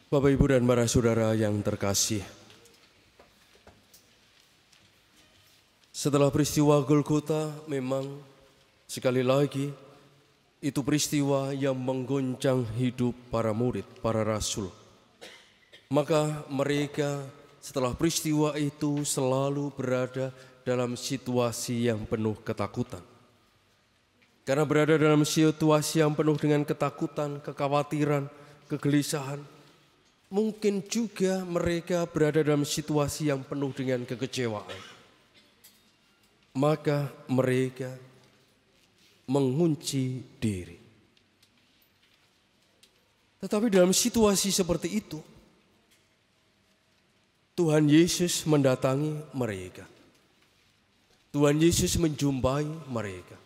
Bapak, Ibu, dan para saudara yang terkasih, setelah peristiwa Golgota memang sekali lagi itu peristiwa yang mengguncang hidup para murid, para rasul. Maka mereka setelah peristiwa itu selalu berada dalam situasi yang penuh ketakutan. Karena berada dalam situasi yang penuh dengan ketakutan, kekhawatiran, kegelisahan, mungkin juga mereka berada dalam situasi yang penuh dengan kekecewaan. Maka mereka mengunci diri. Tetapi dalam situasi seperti itu, Tuhan Yesus mendatangi mereka. Tuhan Yesus menjumpai mereka.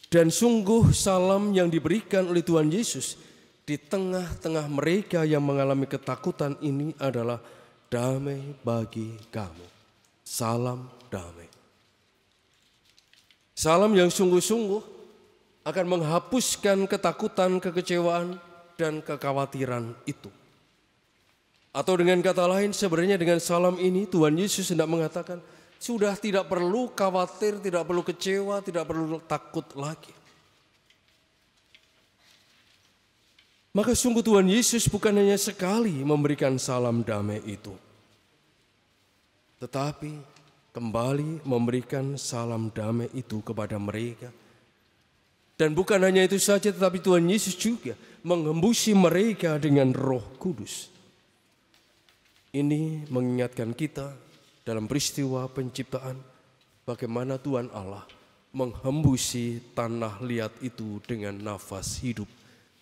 Dan sungguh salam yang diberikan oleh Tuhan Yesus di tengah-tengah mereka yang mengalami ketakutan ini adalah damai bagi kamu. Salam damai. Salam yang sungguh-sungguh akan menghapuskan ketakutan, kekecewaan, dan kekhawatiran itu. Atau dengan kata lain, sebenarnya dengan salam ini Tuhan Yesus hendak mengatakan, sudah tidak perlu khawatir, tidak perlu kecewa, tidak perlu takut lagi. Maka sungguh Tuhan Yesus bukan hanya sekali memberikan salam damai itu, tetapi kembali memberikan salam damai itu kepada mereka. Dan bukan hanya itu saja, tetapi Tuhan Yesus juga mengembusi mereka dengan Roh Kudus. Ini mengingatkan kita dalam peristiwa penciptaan, bagaimana Tuhan Allah menghembusi tanah liat itu dengan nafas hidup,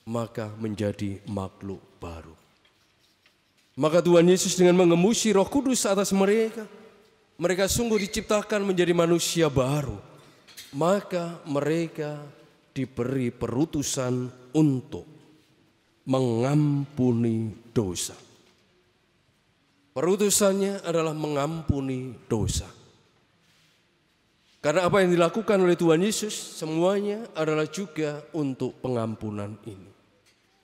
maka menjadi makhluk baru. Maka Tuhan Yesus dengan mengembusi Roh Kudus atas mereka, mereka sungguh diciptakan menjadi manusia baru. Maka mereka diberi perutusan untuk mengampuni dosa. Perutusannya adalah mengampuni dosa. Karena apa yang dilakukan oleh Tuhan Yesus semuanya adalah juga untuk pengampunan ini.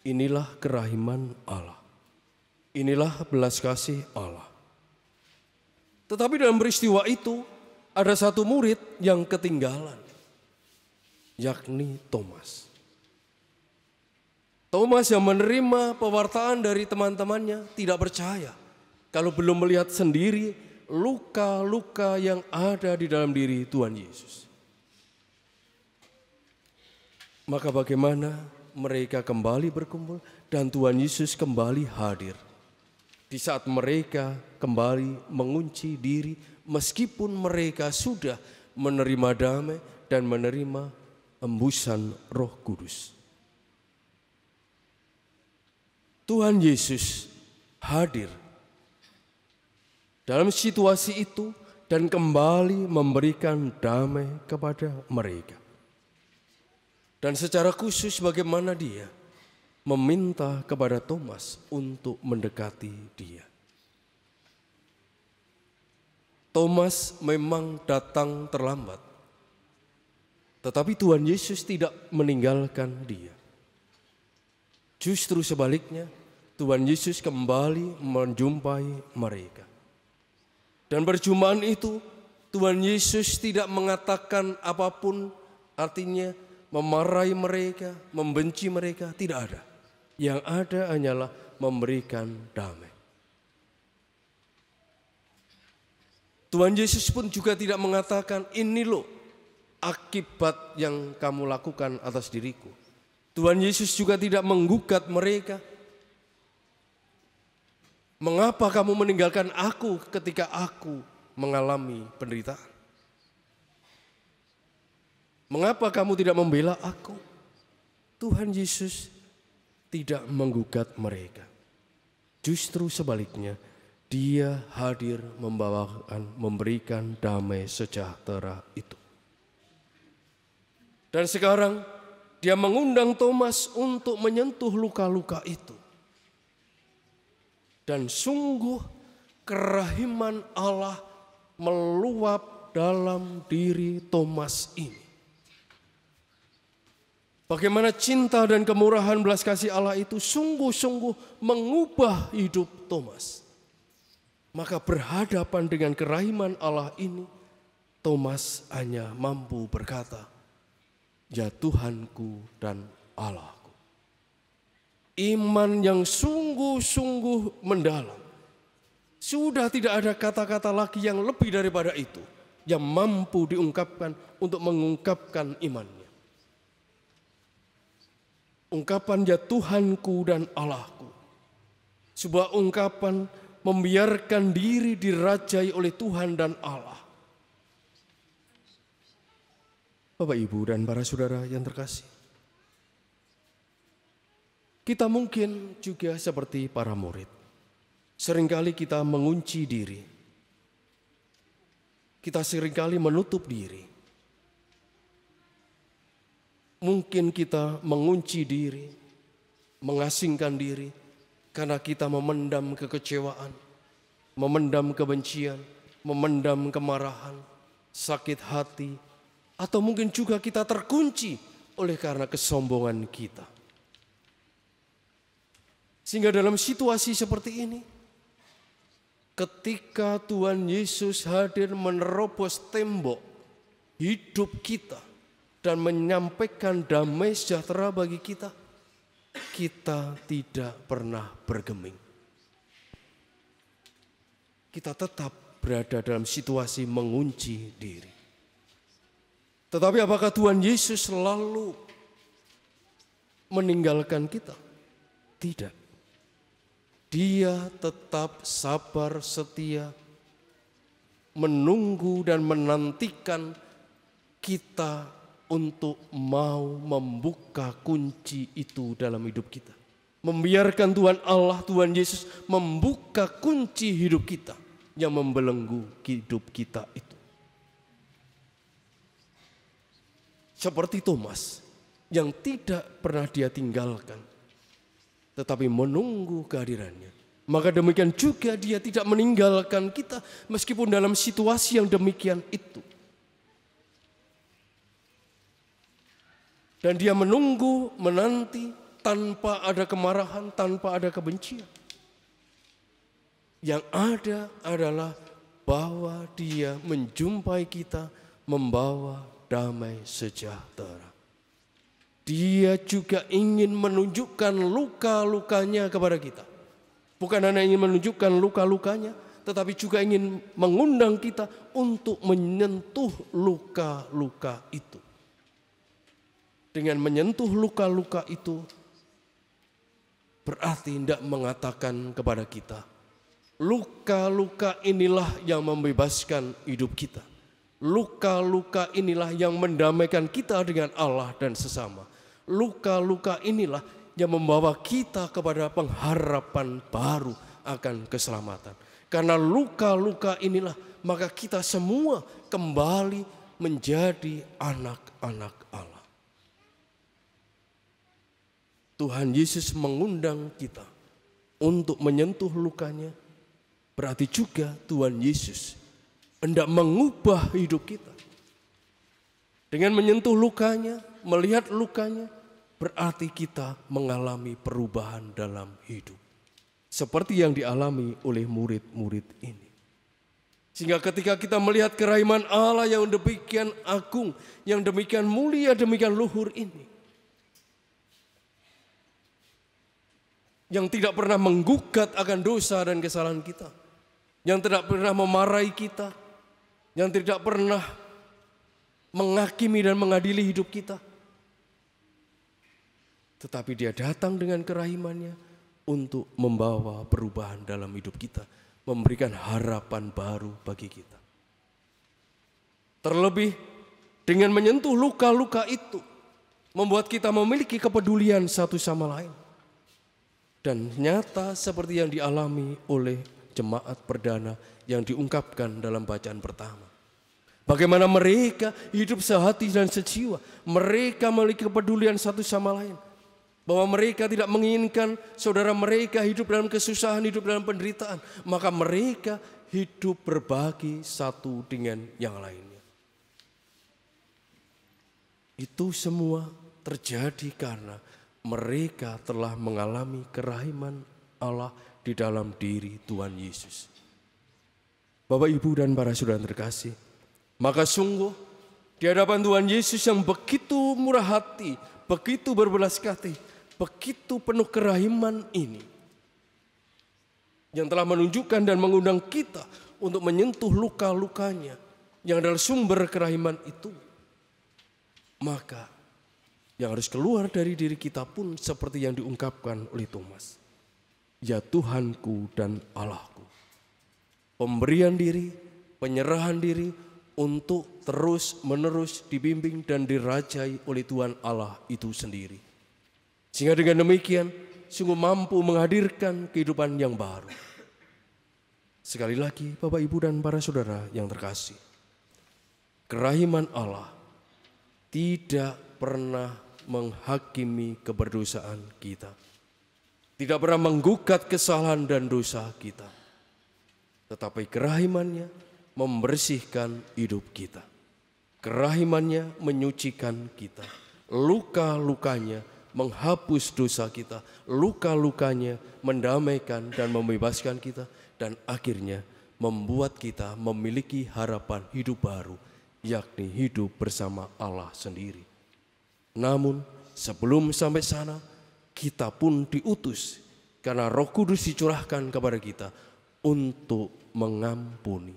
Inilah kerahiman Allah. Inilah belas kasih Allah. Tetapi dalam peristiwa itu ada satu murid yang ketinggalan, yakni Thomas. Thomas yang menerima pewartaan dari teman-temannya tidak percaya kalau belum melihat sendiri luka-luka yang ada di dalam diri Tuhan Yesus. Maka bagaimana mereka kembali berkumpul dan Tuhan Yesus kembali hadir. Di saat mereka kembali mengunci diri meskipun mereka sudah menerima damai dan menerima embusan Roh Kudus. Tuhan Yesus hadir dalam situasi itu dan kembali memberikan damai kepada mereka. Dan secara khusus bagaimana dia meminta kepada Thomas untuk mendekati dia. Thomas memang datang terlambat, tetapi Tuhan Yesus tidak meninggalkan dia. Justru sebaliknya, Tuhan Yesus kembali menjumpai mereka. Dan perjumpaan itu Tuhan Yesus tidak mengatakan apapun, artinya memarahi mereka, membenci mereka, tidak ada. Yang ada hanyalah memberikan damai. Tuhan Yesus pun juga tidak mengatakan ini loh akibat yang kamu lakukan atas diriku. Tuhan Yesus juga tidak menggugat mereka. Mengapa kamu meninggalkan aku ketika aku mengalami penderitaan? Mengapa kamu tidak membela aku? Tuhan Yesus tidak menggugat mereka. Justru sebaliknya, dia hadir memberikan damai sejahtera itu. Dan sekarang dia mengundang Thomas untuk menyentuh luka-luka itu. Dan sungguh kerahiman Allah meluap dalam diri Thomas ini. Bagaimana cinta dan kemurahan belas kasih Allah itu sungguh-sungguh mengubah hidup Thomas. Maka berhadapan dengan kerahiman Allah ini, Thomas hanya mampu berkata, "Ya Tuhanku dan Allahku." Iman yang sungguh-sungguh mendalam. Sudah tidak ada kata-kata lagi yang lebih daripada itu yang mampu diungkapkan untuk mengungkapkan imannya. Ungkapan "Ya Tuhanku dan Allahku", sebuah ungkapan membiarkan diri dirajai oleh Tuhan dan Allah. Bapak, Ibu, dan para saudara yang terkasih, kita mungkin juga seperti para murid. Seringkali kita mengunci diri. Kita seringkali menutup diri. Mungkin kita mengunci diri, mengasingkan diri, karena kita memendam kekecewaan, memendam kebencian, memendam kemarahan, sakit hati, atau mungkin juga kita terkunci oleh karena kesombongan kita. Sehingga dalam situasi seperti ini, ketika Tuhan Yesus hadir menerobos tembok hidup kita dan menyampaikan damai sejahtera bagi kita, kita tidak pernah bergeming. Kita tetap berada dalam situasi mengunci diri. Tetapi apakah Tuhan Yesus selalu meninggalkan kita? Tidak. Dia tetap sabar setia, menunggu dan menantikan kita untuk mau membuka kunci itu dalam hidup kita. Membiarkan Tuhan Allah, Tuhan Yesus membuka kunci hidup kita yang membelenggu hidup kita itu. Seperti Thomas yang tidak pernah dia tinggalkan, tetapi menunggu kehadirannya. Maka demikian juga dia tidak meninggalkan kita meskipun dalam situasi yang demikian itu. Dan dia menunggu, menanti tanpa ada kemarahan, tanpa ada kebencian. Yang ada adalah bahwa dia menjumpai kita membawa damai sejahtera. Dia juga ingin menunjukkan luka-lukanya kepada kita. Bukan hanya ingin menunjukkan luka-lukanya, tetapi juga ingin mengundang kita untuk menyentuh luka-luka itu. Dengan menyentuh luka-luka itu, berarti tidak mengatakan kepada kita, luka-luka inilah yang membebaskan hidup kita. Luka-luka inilah yang mendamaikan kita dengan Allah dan sesama. Luka-luka inilah yang membawa kita kepada pengharapan baru akan keselamatan. Karena luka-luka inilah maka kita semua kembali menjadi anak-anak Allah. Tuhan Yesus mengundang kita untuk menyentuh lukanya. Berarti juga Tuhan Yesus hendak mengubah hidup kita. Dengan menyentuh lukanya, melihat lukanya, berarti kita mengalami perubahan dalam hidup. Seperti yang dialami oleh murid-murid ini. Sehingga ketika kita melihat kerahiman Allah yang demikian agung, yang demikian mulia, demikian luhur ini, yang tidak pernah menggugat akan dosa dan kesalahan kita, yang tidak pernah memarahi kita, yang tidak pernah menghakimi dan mengadili hidup kita. Tetapi dia datang dengan kerahimannya untuk membawa perubahan dalam hidup kita, memberikan harapan baru bagi kita. Terlebih dengan menyentuh luka-luka itu, membuat kita memiliki kepedulian satu sama lain. Dan nyata seperti yang dialami oleh jemaat perdana yang diungkapkan dalam bacaan pertama. Bagaimana mereka hidup sehati dan sejiwa. Mereka memiliki kepedulian satu sama lain. Bahwa mereka tidak menginginkan saudara mereka hidup dalam kesusahan, hidup dalam penderitaan. Maka mereka hidup berbagi satu dengan yang lainnya. Itu semua terjadi karena mereka telah mengalami kerahiman Allah di dalam diri Tuhan Yesus. Bapak, Ibu, dan para saudara terkasih, maka sungguh di hadapan Tuhan Yesus yang begitu murah hati, begitu berbelas kasih, begitu penuh kerahiman ini, yang telah menunjukkan dan mengundang kita untuk menyentuh luka-lukanya yang adalah sumber kerahiman itu, maka yang harus keluar dari diri kita pun seperti yang diungkapkan oleh Thomas. Ya Tuhanku dan Allahku. Pemberian diri, penyerahan diri untuk terus menerus dibimbing dan dirajai oleh Tuhan Allah itu sendiri. Sehingga dengan demikian sungguh mampu menghadirkan kehidupan yang baru. Sekali lagi Bapak, Ibu, dan para saudara yang terkasih, kerahiman Allah tidak pernah menghakimi keberdosaan kita. Tidak pernah menggugat kesalahan dan dosa kita. Tetapi kerahimannya membersihkan hidup kita. Kerahimannya menyucikan kita. Luka-lukanya menghapus dosa kita. Luka-lukanya mendamaikan dan membebaskan kita. Dan akhirnya membuat kita memiliki harapan hidup baru, yakni hidup bersama Allah sendiri. Namun sebelum sampai sana, kita pun diutus karena Roh Kudus dicurahkan kepada kita untuk mengampuni,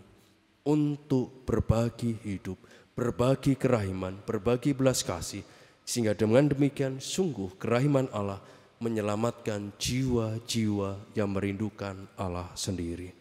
untuk berbagi hidup, berbagi kerahiman, berbagi belas kasih, sehingga dengan demikian sungguh kerahiman Allah menyelamatkan jiwa-jiwa yang merindukan Allah sendiri.